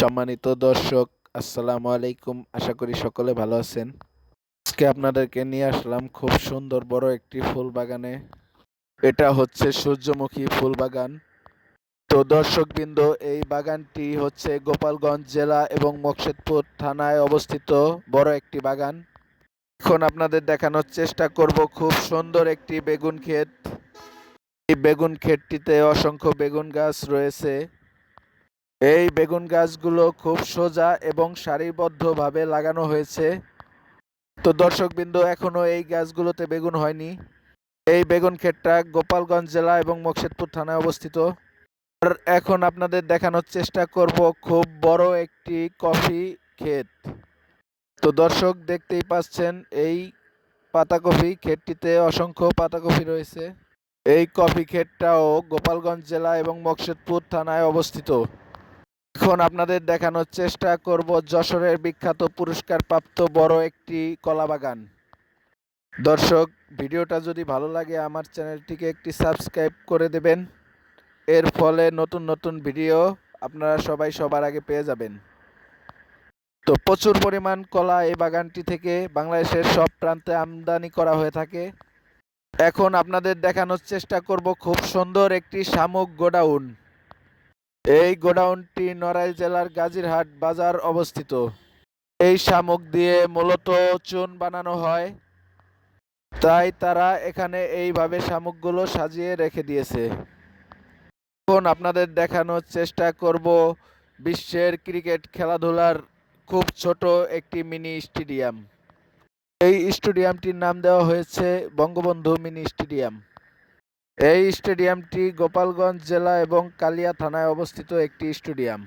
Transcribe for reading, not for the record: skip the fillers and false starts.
সম্মানিত দর্শক, আসসালামু আলাইকুম। আশা করি সকলে ভালো আছেন। আজকে আপনাদেরকে নিয়ে আসলাম খুব সুন্দর বড় একটি ফুল বাগানে। এটা হচ্ছে সূর্যমুখী ফুল বাগান। তো দর্শকবৃন্দ, এই বাগানটি হচ্ছে গোপালগঞ্জ জেলা এবং মকসেদপুর থানায় অবস্থিত বড় একটি বাগান। এখন আপনাদের দেখানোর চেষ্টা করব খুব সুন্দর একটি বেগুন ক্ষেত। এই বেগুন ক্ষেতটিতে অসংখ্য বেগুন গাছ রয়েছে। এই বেগুন গাছগুলো খুব সোজা এবং সারিবদ্ধভাবে লাগানো হয়েছে। তো দর্শকবৃন্দ, এখনো এই গাছগুলোতে বেগুন হয়নি। এই বেগুন ক্ষেতটা গোপালগঞ্জ জেলা এবং মকসেদপুর থানায় অবস্থিত। আর এখন আপনাদের দেখানোর চেষ্টা করব খুব বড় একটি কফি ক্ষেত। তো দর্শক, দেখতেই পাচ্ছেন এই পাতাকপি ক্ষেতটিতে অসংখ্য পাতাকপি রয়েছে। এই কফি ক্ষেতটাও গোপালগঞ্জ জেলা এবং মকসেদপুর থানায় অবস্থিত। এখন আপনাদের দেখানোর চেষ্টা করব যশোরের বিখ্যাত পুরস্কারপ্রাপ্ত বড় একটি কলা বাগান। দর্শক, ভিডিওটা যদি ভালো লাগে আমার চ্যানেলটিকে একটি সাবস্ক্রাইব করে দেবেন। এর ফলে নতুন নতুন ভিডিও আপনারা সবাই সবার আগে পেয়ে যাবেন। তো প্রচুর পরিমাণ কলা এই বাগানটি থেকে বাংলাদেশের সব প্রান্তে আমদানি করা হয়ে থাকে। এখন আপনাদের দেখানোর চেষ্টা করব খুব সুন্দর একটি শামুক গোডাউন। এই গোডাউনটি নড়াইল জেলার গাজীরহাট বাজার অবস্থিত। এই শামুক দিয়ে মূলত চুন বানানো হয়, তাই তারা এখানে এইভাবে শামুকগুলো সাজিয়ে রেখে দিয়েছে। এখন আপনাদের দেখানোর চেষ্টা করব বিশ্বের ক্রিকেট খেলাধুলার খুব ছোট একটি মিনি স্টেডিয়াম। এই স্টেডিয়ামটির নাম দেওয়া হয়েছে বঙ্গবন্ধু মিনি স্টেডিয়াম। এই স্টেডিয়ামটি গোপালগঞ্জ জেলা এবং কালিয়া থানায় অবস্থিত একটি স্টেডিয়াম।